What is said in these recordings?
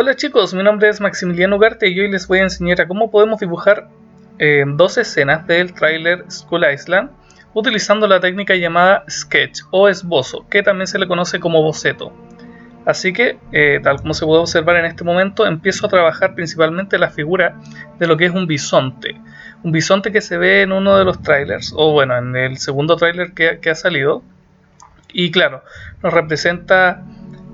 Hola chicos, mi nombre es Maximiliano Ugarte y hoy les voy a enseñar a cómo podemos dibujar dos escenas del tráiler Skull Island utilizando la técnica llamada Sketch o esbozo, que también se le conoce como boceto. Así que, tal como se puede observar en este momento, empiezo a trabajar principalmente la figura de lo que es un bisonte. Un bisonte que se ve en uno de los trailers, o bueno, en el segundo trailer que ha salido. Y claro, nos representa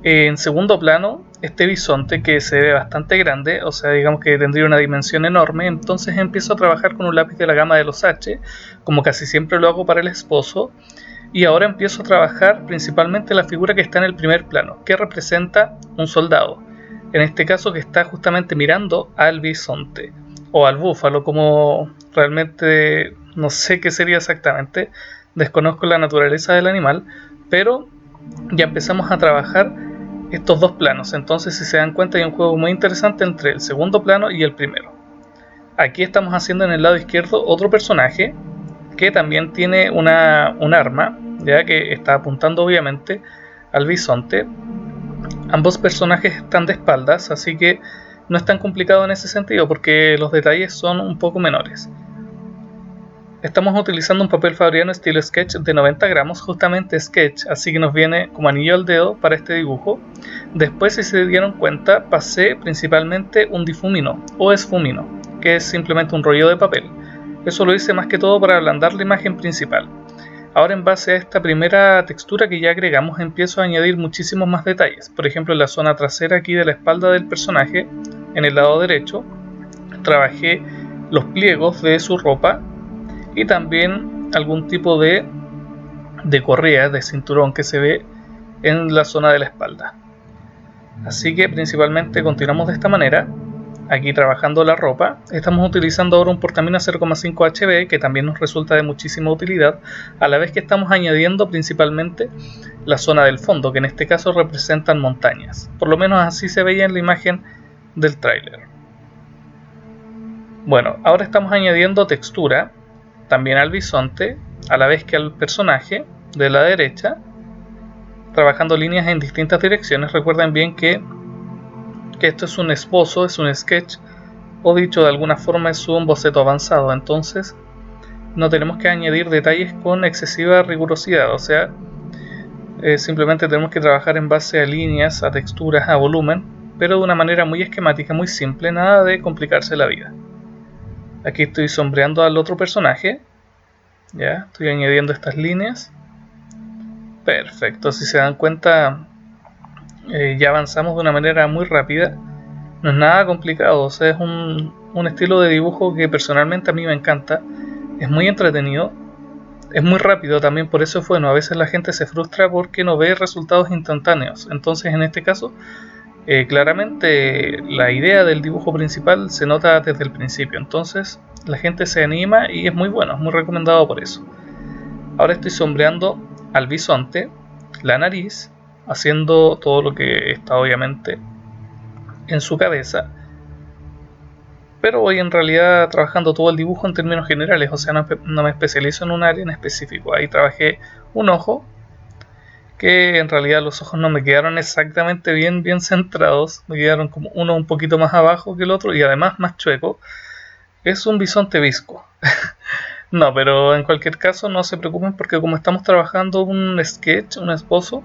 en segundo plano este bisonte que se ve bastante grande, o sea, digamos que tendría una dimensión enorme. Entonces empiezo a trabajar con un lápiz de la gama de los H, como casi siempre lo hago para el esbozo. Y ahora empiezo a trabajar principalmente la figura que está en el primer plano, que representa un soldado, en este caso que está justamente mirando al bisonte, o al búfalo, como realmente no sé qué sería exactamente, desconozco la naturaleza del animal, pero ya empezamos a trabajar estos dos planos. Entonces, si se dan cuenta, hay un juego muy interesante entre el segundo plano y el primero. Aquí estamos haciendo en el lado izquierdo otro personaje que también tiene un arma, ya que está apuntando obviamente al bisonte. Ambos personajes están de espaldas, así que no es tan complicado en ese sentido porque los detalles son un poco menores. Estamos utilizando un papel fabriano estilo sketch de 90 gramos, justamente sketch, así que nos viene como anillo al dedo para este dibujo. Después, si se dieron cuenta, pasé principalmente un difumino o esfumino, que es simplemente un rollo de papel. Eso lo hice más que todo para ablandar la imagen principal. Ahora, en base a esta primera textura que ya agregamos, empiezo a añadir muchísimos más detalles. Por ejemplo, en la zona trasera aquí de la espalda del personaje, en el lado derecho, trabajé los pliegos de su ropa y también algún tipo de correa, de cinturón que se ve en la zona de la espalda. Así que principalmente continuamos de esta manera. Aquí trabajando la ropa, estamos utilizando ahora un portamina 0,5 HB que también nos resulta de muchísima utilidad, a la vez que estamos añadiendo principalmente la zona del fondo, que en este caso representan montañas. Por lo menos así se veía en la imagen del tráiler. Bueno, ahora estamos añadiendo textura también al bisonte, a la vez que al personaje de la derecha, trabajando líneas en distintas direcciones. Recuerden bien que esto es un esbozo, es un sketch, o dicho de alguna forma es un boceto avanzado, entonces no tenemos que añadir detalles con excesiva rigurosidad, o sea, simplemente tenemos que trabajar en base a líneas, a texturas, a volumen, pero de una manera muy esquemática, muy simple, nada de complicarse la vida. Aquí estoy sombreando al otro personaje, ya, estoy añadiendo estas líneas. Perfecto, si se dan cuenta, ya avanzamos de una manera muy rápida. No es nada complicado, o sea, es un estilo de dibujo que personalmente a mí me encanta. Es muy entretenido, es muy rápido también, por eso es bueno. A veces la gente se frustra porque no ve resultados instantáneos. Entonces, en este caso, claramente la idea del dibujo principal se nota desde el principio. Entonces, la gente se anima y es muy bueno, es muy recomendado por eso. Ahora estoy sombreando al bisonte, la nariz, haciendo todo lo que está obviamente en su cabeza, pero voy en realidad trabajando todo el dibujo en términos generales, o sea, no me especializo en un área en específico. Ahí trabajé un ojo, que en realidad los ojos no me quedaron exactamente bien centrados, me quedaron como uno un poquito más abajo que el otro y además más chueco. Es un bisonte visco. No, pero en cualquier caso no se preocupen porque como estamos trabajando un sketch, un esbozo,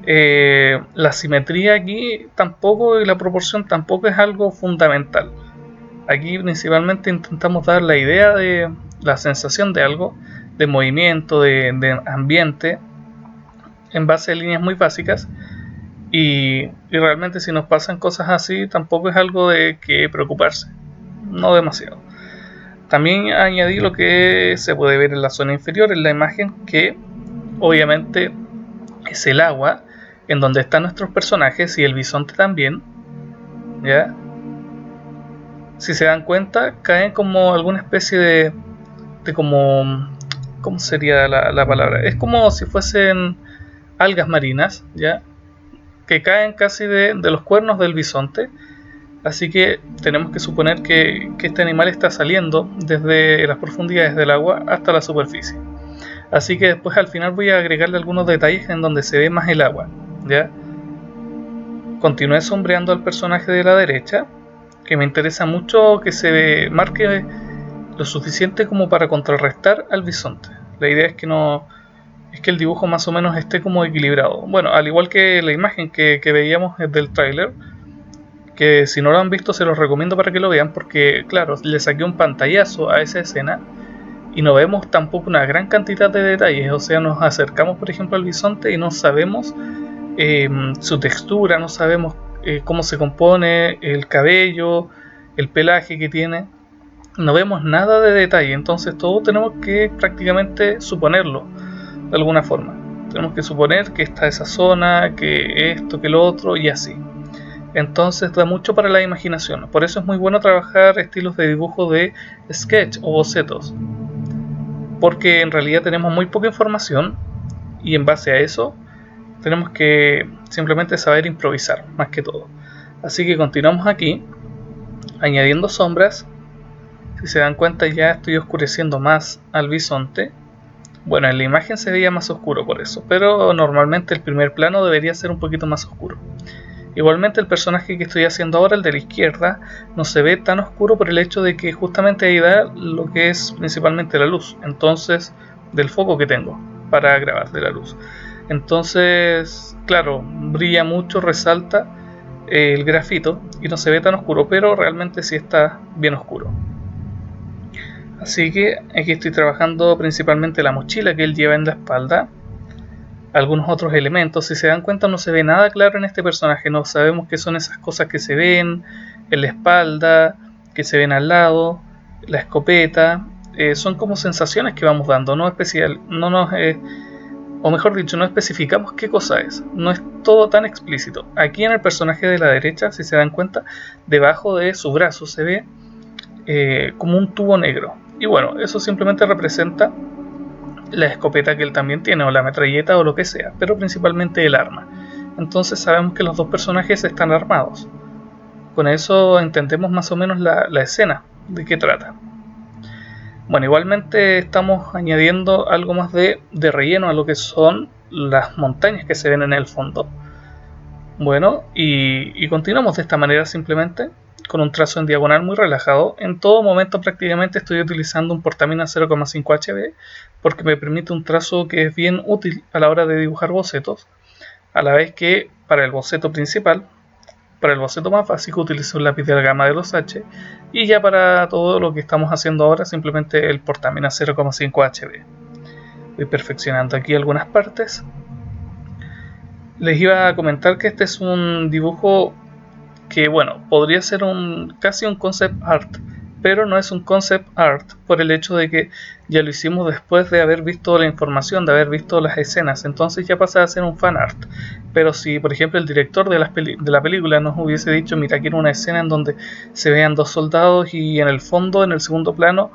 la simetría aquí tampoco y la proporción tampoco es algo fundamental. Aquí principalmente intentamos dar la idea de la sensación de algo, de movimiento, de ambiente, en base a líneas muy básicas. Y realmente si nos pasan cosas así tampoco es algo de que preocuparse, no demasiado. También añadí lo que se puede ver en la zona inferior en la imagen, que obviamente es el agua en donde están nuestros personajes y el bisonte también, ¿ya? Si se dan cuenta, caen como alguna especie de como, ¿cómo sería la palabra? Es como si fuesen algas marinas, ¿ya? Que caen casi de los cuernos del bisonte. Así que tenemos que suponer que este animal está saliendo desde las profundidades del agua hasta la superficie. Así que después al final voy a agregarle algunos detalles en donde se ve más el agua, ¿ya? continué sombreando al personaje de la derecha, que me interesa mucho que se marque lo suficiente como para contrarrestar al bisonte. La idea es que el dibujo más o menos esté como equilibrado. Bueno, al igual que la imagen que veíamos del tráiler, que si no lo han visto se los recomiendo para que lo vean, porque claro, le saqué un pantallazo a esa escena y no vemos tampoco una gran cantidad de detalles. O sea, nos acercamos por ejemplo al bisonte y no sabemos su textura, no sabemos cómo se compone el cabello, el pelaje que tiene. No vemos nada de detalle, entonces todo tenemos que prácticamente suponerlo de alguna forma. Tenemos que suponer que está esa zona, que esto, que lo otro y así. Entonces da mucho para la imaginación. Por eso es muy bueno trabajar estilos de dibujo de sketch o bocetos, porque en realidad tenemos muy poca información y en base a eso tenemos que simplemente saber improvisar más que todo. Así que continuamos aquí añadiendo sombras. Si se dan cuenta, ya estoy oscureciendo más al bisonte. Bueno, en la imagen se veía más oscuro por eso, pero normalmente el primer plano debería ser un poquito más oscuro. Igualmente el personaje que estoy haciendo ahora, el de la izquierda, no se ve tan oscuro por el hecho de que justamente ahí da lo que es principalmente la luz, entonces del foco que tengo para grabar de la luz. Entonces, claro, brilla mucho, resalta el grafito y no se ve tan oscuro, pero realmente sí está bien oscuro. Así que aquí estoy trabajando principalmente la mochila que él lleva en la espalda, algunos otros elementos. Si se dan cuenta, no se ve nada claro en este personaje, no sabemos qué son esas cosas que se ven en la espalda, que se ven al lado, la escopeta. Son como sensaciones que vamos dando, no especial, no nos o mejor dicho, no especificamos qué cosa es, no es todo tan explícito. Aquí en el personaje de la derecha, si se dan cuenta, debajo de su brazo se ve como un tubo negro, y bueno, eso simplemente representa la escopeta que él también tiene, o la metralleta o lo que sea, pero principalmente el arma. Entonces sabemos que los dos personajes están armados. Con eso entendemos más o menos la escena, de qué trata. Bueno, igualmente estamos añadiendo algo más de relleno a lo que son las montañas que se ven en el fondo. Bueno, y continuamos de esta manera simplemente, con un trazo en diagonal muy relajado. En todo momento prácticamente estoy utilizando un portamina 0,5 HB, porque me permite un trazo que es bien útil a la hora de dibujar bocetos, a la vez que para el boceto principal, para el boceto más básico, utilizo un lápiz de la gama de los H, y ya para todo lo que estamos haciendo ahora simplemente el portamina 0,5 HB. Voy perfeccionando aquí algunas partes. Les iba a comentar que este es un dibujo que, bueno, podría ser casi un concept art, pero no es un concept art por el hecho de que ya lo hicimos después de haber visto la información, de haber visto las escenas, entonces ya pasa a ser un fan art. Pero si por ejemplo el director de la película nos hubiese dicho, mira, quiero una escena en donde se vean dos soldados y en el fondo, en el segundo plano,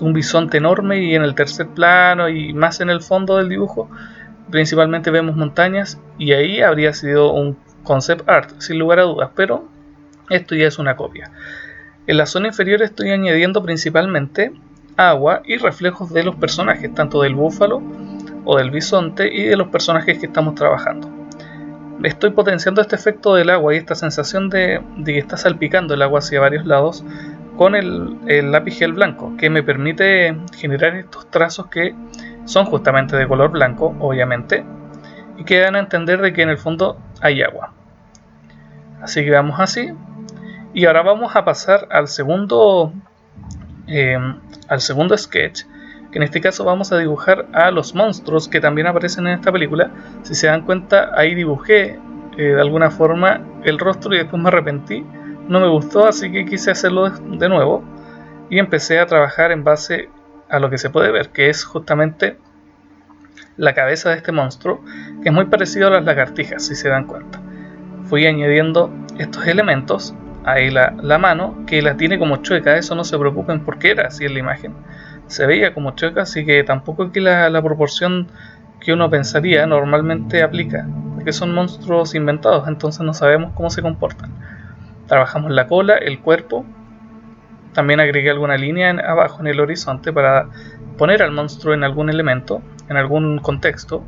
un bisonte enorme, y en el tercer plano y más en el fondo del dibujo principalmente vemos montañas, y ahí habría sido un concept art sin lugar a dudas, pero esto ya es una copia. En la zona inferior estoy añadiendo principalmente agua y reflejos de los personajes, tanto del búfalo o del bisonte y de los personajes que estamos trabajando. Estoy potenciando este efecto del agua y esta sensación de que está salpicando el agua hacia varios lados con el lápiz gel blanco, que me permite generar estos trazos que son justamente de color blanco, obviamente, y que dan a entender de que en el fondo hay agua. Así que vamos así. Y ahora vamos a pasar al segundo sketch, que en este caso vamos a dibujar a los monstruos que también aparecen en esta película. Si se dan cuenta, ahí dibujé de alguna forma el rostro y después me arrepentí, no me gustó, así que quise hacerlo de nuevo y empecé a trabajar en base a lo que se puede ver, que es justamente la cabeza de este monstruo, que es muy parecido a las lagartijas, si se dan cuenta. Fui añadiendo estos elementos. Ahí la mano, que la tiene como chueca, eso no se preocupen porque era así en la imagen, se veía como chueca, así que tampoco es que la proporción que uno pensaría normalmente aplica, porque son monstruos inventados, entonces no sabemos cómo se comportan. Trabajamos la cola, el cuerpo, también agregué alguna línea abajo en el horizonte para poner al monstruo en algún elemento, en algún contexto.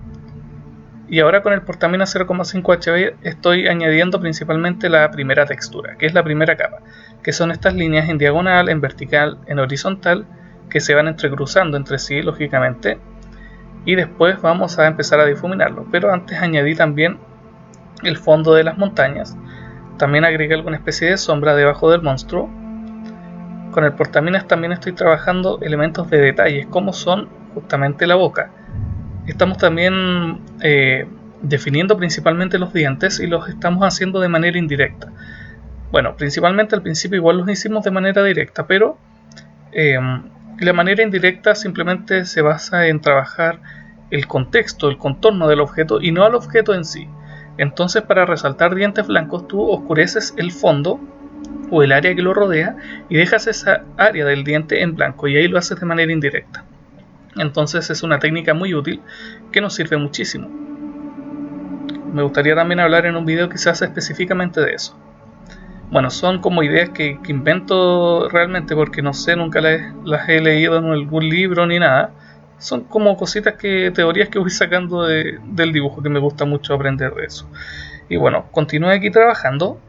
Y ahora con el portamina 0,5 HB estoy añadiendo principalmente la primera textura, que es la primera capa, que son estas líneas en diagonal, en vertical, en horizontal, que se van entrecruzando entre sí, lógicamente, y después vamos a empezar a difuminarlo. Pero antes añadí también el fondo de las montañas, también agregué alguna especie de sombra debajo del monstruo. Con el portaminas también estoy trabajando elementos de detalles, como son justamente la boca. Estamos también definiendo principalmente los dientes y los estamos haciendo de manera indirecta. Bueno, principalmente al principio igual los hicimos de manera directa, pero la manera indirecta simplemente se basa en trabajar el contexto, el contorno del objeto y no al objeto en sí. Entonces, para resaltar dientes blancos, tú oscureces el fondo o el área que lo rodea y dejas esa área del diente en blanco, y ahí lo haces de manera indirecta. Entonces es una técnica muy útil que nos sirve muchísimo. Me gustaría también hablar en un video quizás específicamente de eso. Bueno, son como ideas que invento realmente porque no sé, nunca las he leído en algún libro ni nada. Son como cositas teorías que voy sacando del dibujo, que me gusta mucho aprender de eso. Y bueno, continúo aquí trabajando,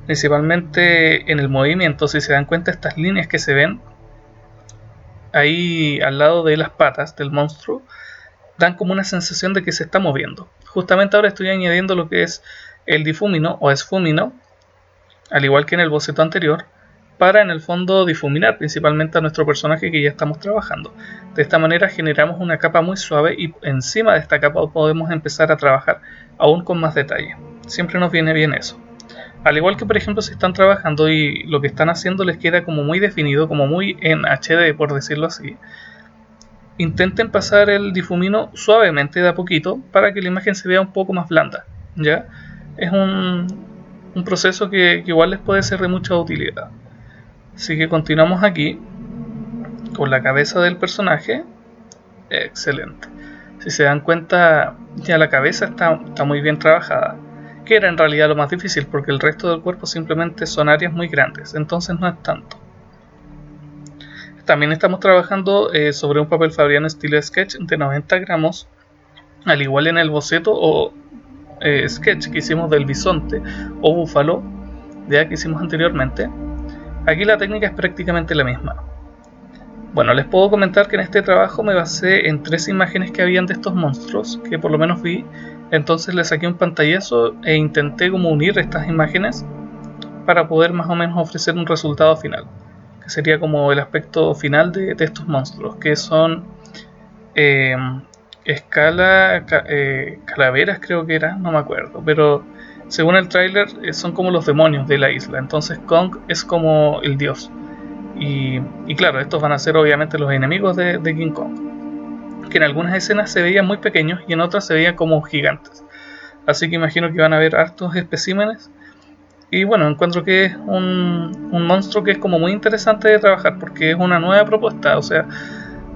principalmente en el movimiento. Si se dan cuenta, estas líneas que se ven ahí al lado de las patas del monstruo dan como una sensación de que se está moviendo. Justamente ahora estoy añadiendo lo que es el difumino o esfumino, al igual que en el boceto anterior, para en el fondo difuminar principalmente a nuestro personaje que ya estamos trabajando. De esta manera generamos una capa muy suave y encima de esta capa podemos empezar a trabajar aún con más detalle. Siempre nos viene bien eso. Al igual que por ejemplo si están trabajando y lo que están haciendo les queda como muy definido, como muy en HD por decirlo así, intenten pasar el difumino suavemente de a poquito para que la imagen se vea un poco más blanda. ¿Ya? Es un proceso que igual les puede ser de mucha utilidad. Así que continuamos aquí con la cabeza del personaje. Excelente. Si se dan cuenta, ya la cabeza está muy bien trabajada, que era en realidad lo más difícil porque el resto del cuerpo simplemente son áreas muy grandes, entonces no es tanto. También estamos trabajando sobre un papel Fabriano estilo sketch de 90 gramos, al igual en el boceto o sketch que hicimos del bisonte o búfalo, ya que hicimos anteriormente. Aquí la técnica es prácticamente la misma. Bueno, les puedo comentar que en este trabajo me basé en 3 imágenes que habían de estos monstruos, que por lo menos vi. Entonces le saqué un pantallazo e intenté como unir estas imágenes para poder más o menos ofrecer un resultado final, que sería como el aspecto final de estos monstruos, que son calaveras creo que era, no me acuerdo, pero según el tráiler son como los demonios de la isla. Entonces Kong es como el dios, y claro, estos van a ser obviamente los enemigos de King Kong, que en algunas escenas se veían muy pequeños y en otras se veían como gigantes. Así que imagino que van a haber hartos especímenes. Y bueno, encuentro que es un monstruo que es como muy interesante de trabajar porque es una nueva propuesta. O sea,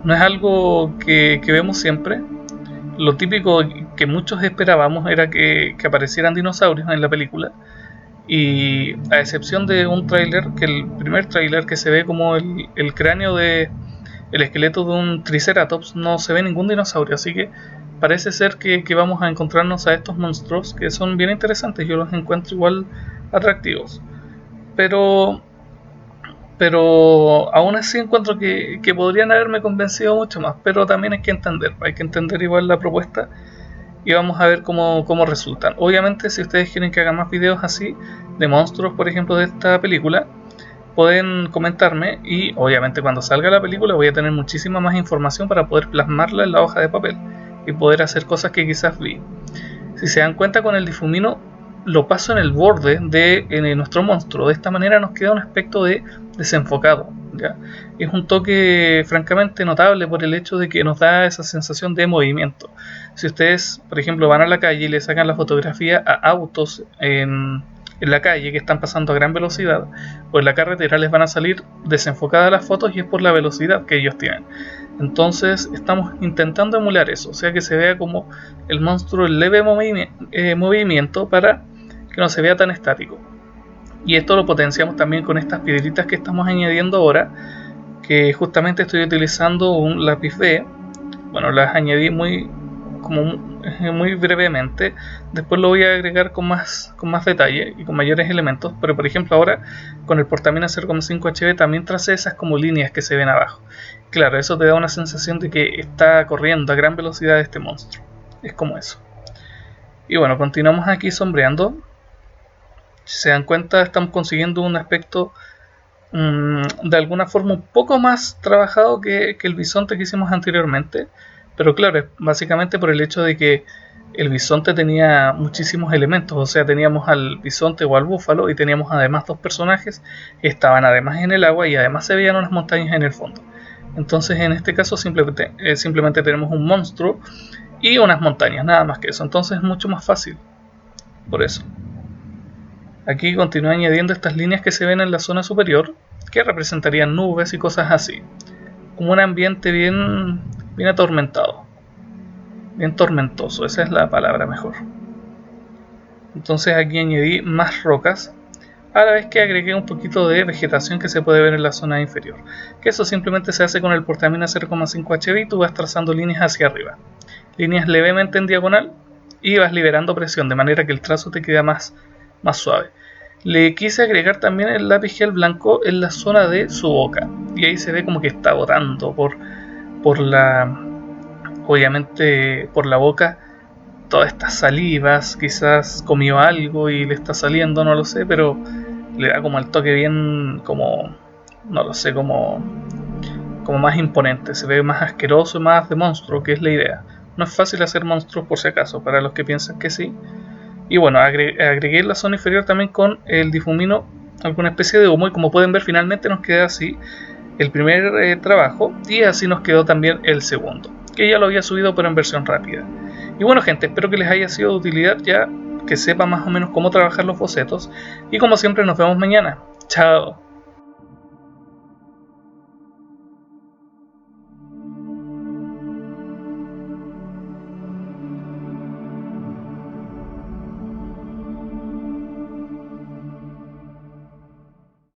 no es algo que vemos siempre. Lo típico que muchos esperábamos era que aparecieran dinosaurios en la película. Y a excepción de un tráiler, que el primer tráiler que se ve como el cráneo de el esqueleto de un triceratops, no se ve ningún dinosaurio, así que parece ser que vamos a encontrarnos a estos monstruos que son bien interesantes. Yo los encuentro igual atractivos, pero aún así encuentro que podrían haberme convencido mucho más. Pero también hay que entender igual la propuesta y vamos a ver cómo resultan. Obviamente si ustedes quieren que haga más videos así de monstruos, por ejemplo de esta película, pueden comentarme, y obviamente cuando salga la película voy a tener muchísima más información para poder plasmarla en la hoja de papel y poder hacer cosas que quizás vi. Si se dan cuenta, con el difumino lo paso en el borde de nuestro monstruo. De esta manera nos queda un aspecto de desenfocado, ¿ya? Es un toque francamente notable por el hecho de que nos da esa sensación de movimiento. Si ustedes, por ejemplo, van a la calle y le sacan la fotografía a autos en la calle que están pasando a gran velocidad, o en la carretera, les van a salir desenfocadas las fotos, y es por la velocidad que ellos tienen. Entonces estamos intentando emular eso, o sea que se vea como el monstruo en leve movimiento para que no se vea tan estático. Y esto lo potenciamos también con estas piedritas que estamos añadiendo ahora, que justamente estoy utilizando un lápiz B. Bueno, las añadí muy brevemente. Después lo voy a agregar con más detalle y con mayores elementos, pero por ejemplo ahora con el portamina 0,5 HB también tracé esas como líneas que se ven abajo. Claro, eso te da una sensación de que está corriendo a gran velocidad este monstruo. Es como eso. Y bueno, continuamos aquí sombreando. Si se dan cuenta, estamos consiguiendo un aspecto de alguna forma un poco más trabajado que el bisonte que hicimos anteriormente, pero claro, es básicamente por el hecho de que el bisonte tenía muchísimos elementos, o sea, teníamos al bisonte o al búfalo y teníamos además dos personajes que estaban además en el agua y además se veían unas montañas en el fondo. Entonces en este caso simplemente tenemos un monstruo y unas montañas, nada más que eso, entonces es mucho más fácil, por eso. Aquí continúo añadiendo estas líneas que se ven en la zona superior, que representarían nubes y cosas así, como un ambiente bien atormentado, bien tormentoso, esa es la palabra mejor. Entonces aquí añadí más rocas, a la vez que agregué un poquito de vegetación que se puede ver en la zona inferior, que eso simplemente se hace con el portamina 0,5 HB y tú vas trazando líneas hacia arriba, líneas levemente en diagonal y vas liberando presión de manera que el trazo te queda más suave. Le quise agregar también el lápiz gel blanco en la zona de su boca y ahí se ve como que está botando obviamente por la boca todas estas salivas, quizás comió algo y le está saliendo, no lo sé, pero le da como el toque bien como, no lo sé, como más imponente, se ve más asqueroso y más de monstruo, que es la idea. No es fácil hacer monstruos por si acaso, para los que piensan que sí. Y bueno, agregué la zona inferior también con el difumino alguna especie de humo y como pueden ver finalmente nos queda así el primer trabajo y así nos quedó también el segundo, que ya lo había subido pero en versión rápida. Y bueno gente, espero que les haya sido de utilidad ya, que sepa más o menos cómo trabajar los bocetos y como siempre nos vemos mañana. Chao.